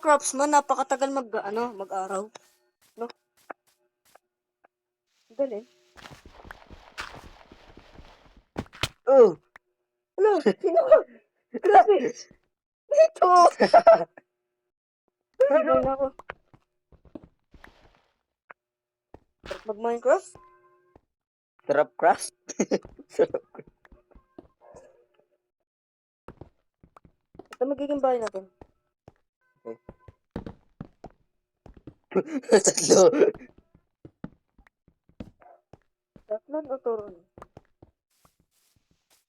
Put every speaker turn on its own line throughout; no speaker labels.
Craftsman, napakatagal mag-araw. No? Galing.
Oh!
Ano? Sino ka? Grabe! Ito! Grabe na ako. Sarap mag-Minecraft?
Sarap craft. Sarap.
Ito magiging bahay natin.
Tatlo.
Tatlan o turon?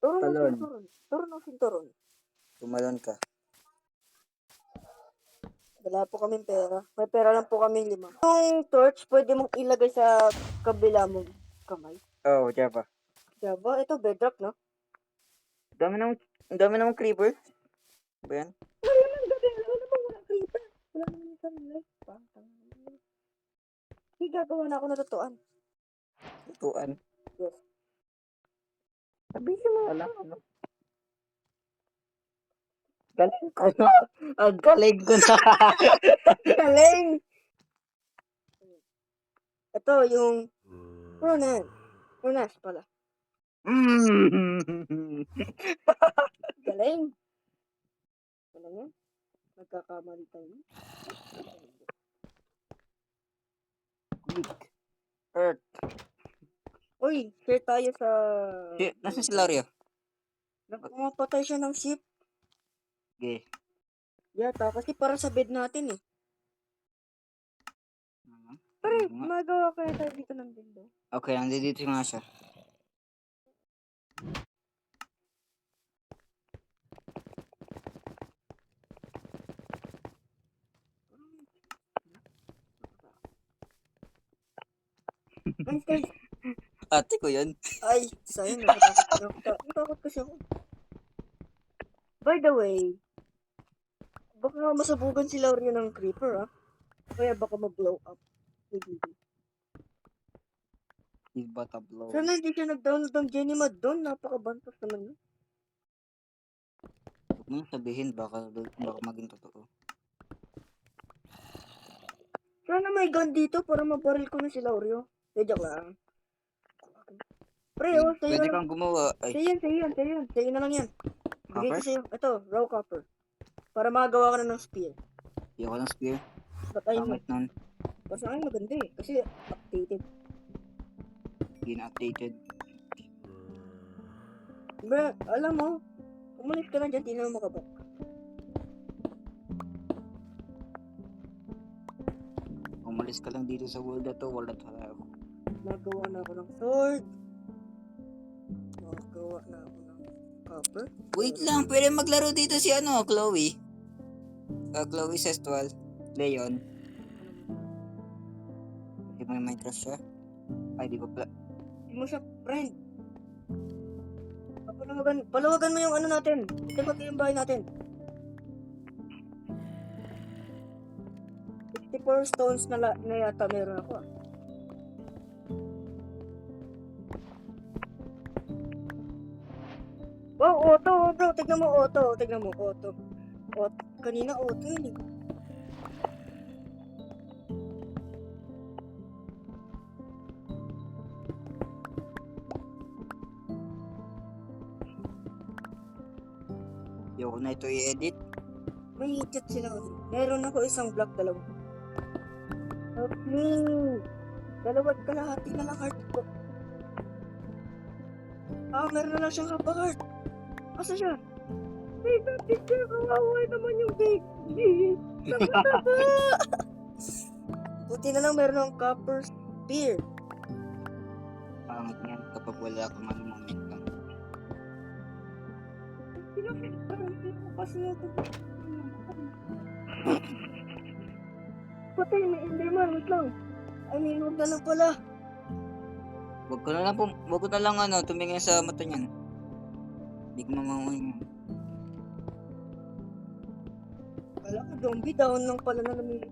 Turon o
Talon.
sinturon? Turon o sinturon?
Tumalon ka.
Wala po kaming pera. May pera lang po kami 5. Yung torch, pwede mong ilagay sa kabila mong kamay.
Oh, diyan pa.
Diba? Ito, bedrock, no?
Ang dami namang creeper. Ba yan?
Wala nang gabi. Wala namang wala creeper. Wala namang sunlight. Pantang. Hindi gagawa na ako na totooan.
Tutuan.
Yes.
Sabihin mo. Wala ano. Galing ko na. Ang galing ko na.
Galing! Ito, yung Runas pala. Galing! Galing yan. Nagkakamali tayo.
Earth.
Uy, share tayo sa...
Nasaan si Lario?
Pumapatay siya ng ship.
Okay.
Yata, kasi para sa bed natin eh. Pare, magawa kaya tayo dito ng window.
Okay, nandito nga siya.
Ay, guys.
Ate ko yun.
Ay, sayang. Natakot kasi ako. By the way, baka masabugan si Laurio ng creeper, ah. Kaya baka mag-blow up.
Iba tablo.
Sana hindi siya nag-download ng Genimod doon. Napakabantas naman yun.
Huwag mo sabihin, baka maging totoo.
Sana may gun dito para mabaril ko na si Laurio. Joke lang. Pre, oh, sa'yo
Pwede
na lang.
kang gumawa. Ay,
Sa'yo na lang yan. Bigay ko
copper?
sa'yo. Ito, raw copper. Para magawa ka na ng spear.
Hindi ako ng spear.
Patay mo.
Pangit nun.
Kasi ang maganda eh. Kasi updated.
Hindi na updated.
Bro, alam mo, umalis ka na dyan, di na makabak.
Umalis ka lang dito sa world na to. Wala tayo.
Nagawa na ako ng sword. Nagawa na ako ng copper.
Wait lang, pwede maglaro dito si Chloe. Chloe Sestwal. Leon. Hindi mo yung Minecraft siya? Ay, di ko pala.
Hindi mo siya friend. Palawagan mo yung ano natin. Ito yung bahay natin. 64 stones na yata meron ako ah. Wow, auto bro. Tignan mo auto. Kanina auto yun eh.
Ayoko na ito i-edit.
May chat sila kasi. Meron ako isang block, dalawa. Help me! Dalawat kalahati na lang heart ko. Meron na lang siyang half a heart. Asa siya? Hey, teacher, kawawa naman yung baby. Nakataba! Buti na lang meron ng copper spear.
Pangit yan kapag wala kang moment lang.
Kasi ako. Patay, may enderman. Wait lang. Huwag na lang pala.
Wag ko na lang tumingin sa mata niyan. Hindi ko mamamuhin.
Kala ko zombie down lang pala na namili.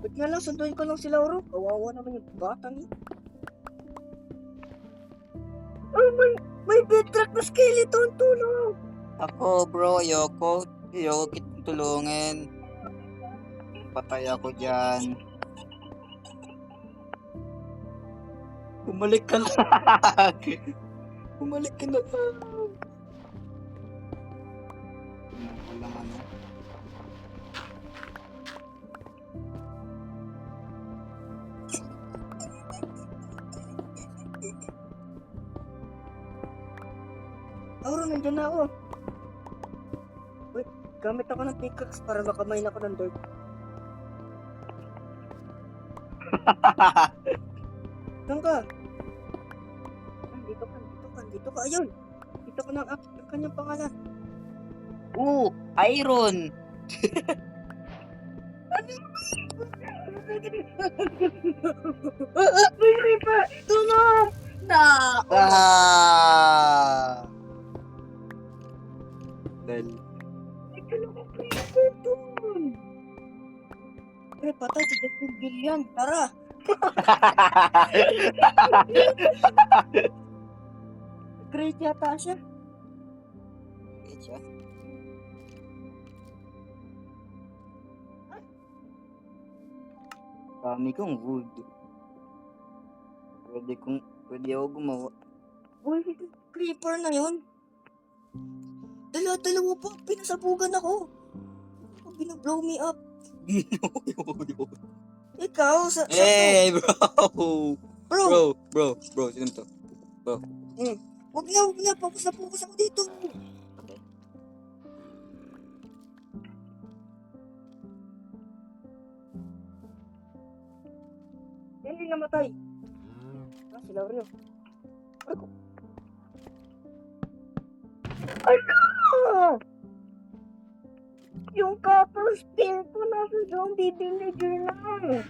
Ba't nga lang sunduin ko lang si Lauro? Kawawa naman yung batang yun. Oh, may bedrock na skeleton. Tulong!
Ako bro, ayoko tulungin. Patay ako dyan. Bumalik ka lang. Bumalik ka na lang. Walang ano.
Auro, nandiyan na ako. Wait, gamit ako ng pickaxe para makamain ako ng dirt. Saan ka? Dito ka. Ayun! Dito ko ng kanyang pangalan.
Iron!
May creeper! Tulong!
Dahil.
May dalawang creeper dun! Patay si Justin Billion. Tara! Great yata siya.
Dami kong wood. Pwede ako gumawa.
Boy, creeper na yun. Dalawa pa. Pinasabugan ako. Binablow me up. Ikaw,
Hey, bro!
Bro!
Bro, sino to?
Wag na. Focus ako dito. Hindi namatay. Si Laurel. Ay ka! Yung copper spin ko nasa zombie villager lang.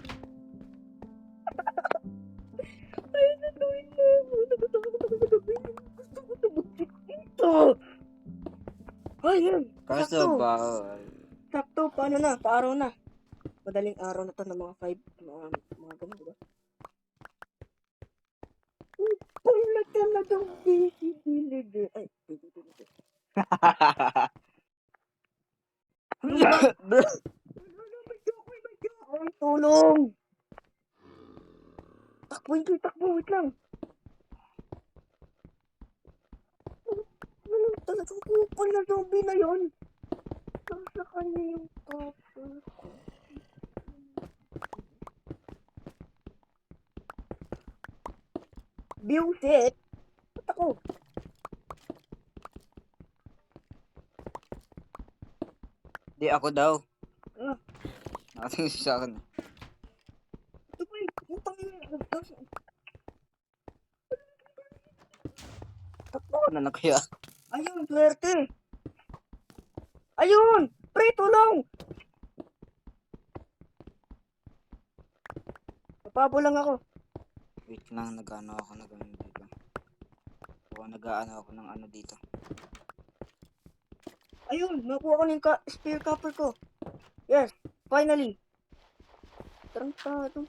Ay, natuloy mo. Gusto ko tumugin dito. Ayun.
Kaso ba?
Sakto, paano na? Paaraw na. Madaling araw na to ng mga 5, mga ganun, diba? Wala talagang busy villager. Ay, busy villager.
Bro!
Ay, tulong! Takbo, wait lang. Ano talagang kupal na zombie na yun? Nasa kanya yung copper ko. Buset! Ba't ako?
Di ako daw.
Ah.
Nakatingin siya sa akin.
Ito ba yung panginoon?
Takbo na na kaya.
Ayun, swerte! Ayun! Pre, tulong! Napabo lang ako.
Wait lang, nag-ano ako dito. O, nag-ano ako ng ano dito.
Ayun, nakuha ko ng spear copper ko. Yes, finally. Tarantadong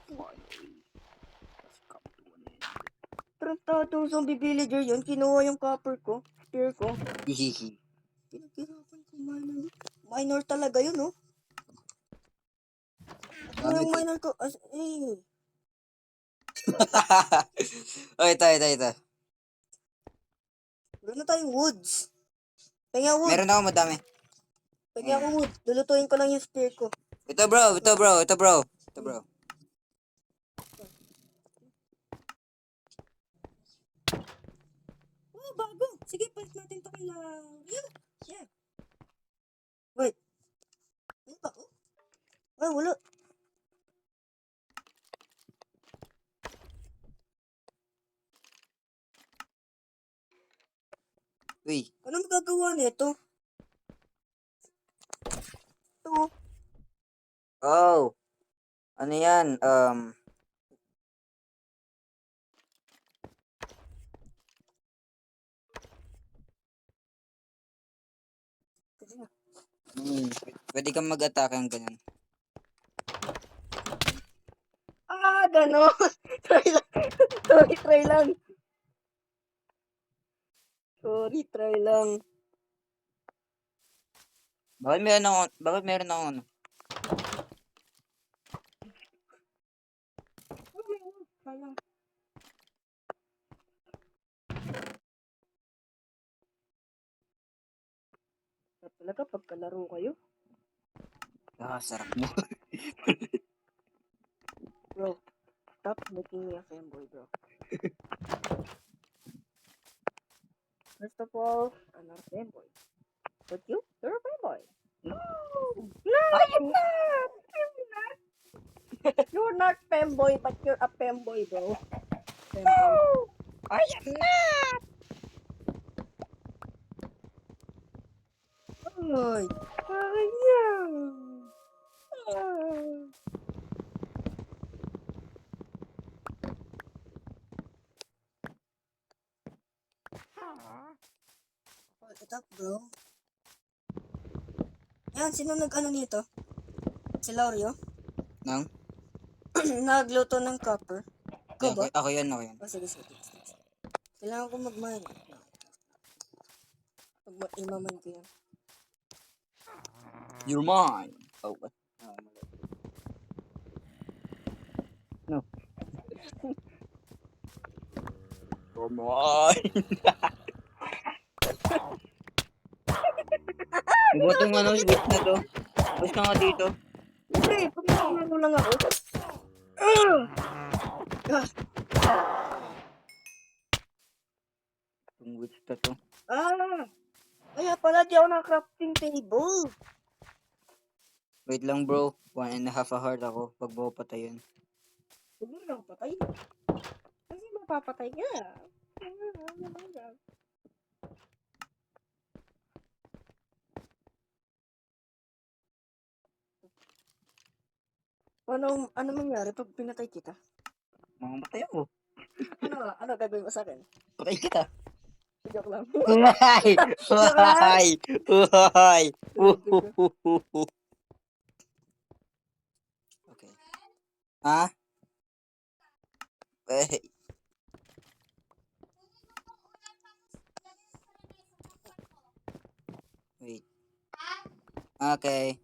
zombie villager yun. Kinuha yung copper ko. Spear ko.
Hihihi.
Pinaghirapan ko minor talaga yun, oh. Ano yung minor ko?
Oh, ito.
Wala na tayong woods. Kaya wood.
Meron ako madami.
Kaya ako wood. Lulutuin ko lang yung spear ko.
Ito bro.
Oh, bago. Sige, palit natin to kay Yeah. Wait. Ano ba? Ay, wala.
Uy.
Ano magagawa nito? Ito.
Oh. Ano yan? Pwede kang mag-atake ng ganyan.
Gano'n. Try lang. Sorry, try lang.
Bakit meron ako ano?
Sayang. Talaga, pagkalaro kayo.
Sarap mo.
Bro, stop making me a fanboy, bro. First of all, I'm not a fanboy. But you're a fanboy. No! No, I'm not! I'm not! You're not fanboy, but you're a fanboy, bro. Fanboy.
I am not!
Ay, sayang. Ah. Ito, bro. Yan, sino nag-ano nito? Si Laurio?
Nang?
Nagluto ng copper. Ikaw ba?
Ako yan.
Oh, sige. Kailangan ko mag-mine. Imaman ko yan.
You're mine. Oh, what? Mali. No. You're mine. Ibutong switch na to. Push ka nga dito.
Hindi, pag-imaman lang ako. Ah!
Itong switch na to.
Kaya pala di ako ng crafting table.
Wait lang bro. 1.5 heart ako. Pag buo patayin.
Huwag mo lang patay. Kasi mapapatay ka. Ano mangyari pag pinatay kita?
Mamamatay ako.
Ano gagawin mo sa akin?
Patay kita.
Joke lang.
Huwag! Huwag! Okay. Ha? Hey. Wait. Okay.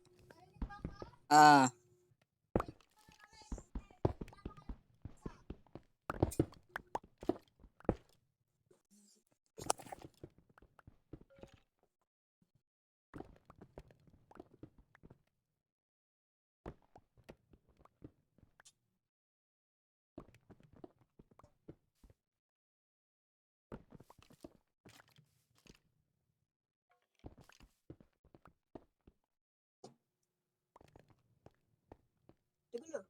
Sige lang.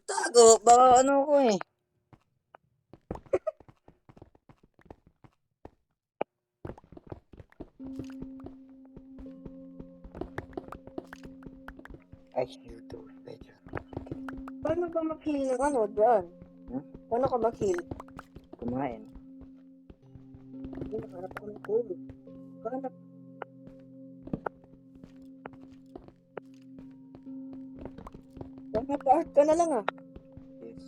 Tago. Baka ano ko eh. I hear those better.
Paano ba mag-heal ng ano dyan? Paano ka mag-heal?
Kumain.
Hindi, nakahanap ako ng gold. Nakahanap. Nakapaart ka na lang ah.
Yes.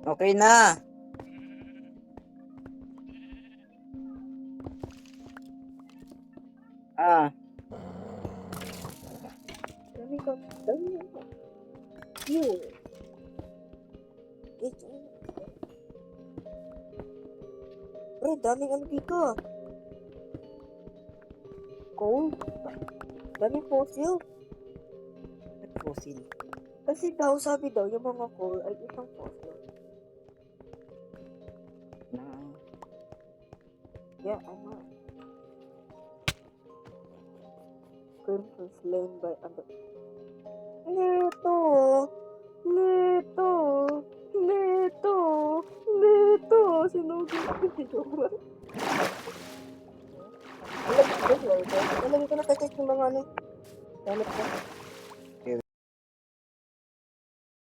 Okay na.
Dami ka. Dami ako. Yun. Ito. Pre, daming ano dito. Coal. Daming fossil.
Fossil.
Kasi daw, sabi daw, yung mga coal ay isang fossil. Yeah, I know. Crimson slain by under. Nito! Nito! Nito! Nito! Sinugod ko si Jowa. Alam ko na, check yung mga ano. Gamit ko.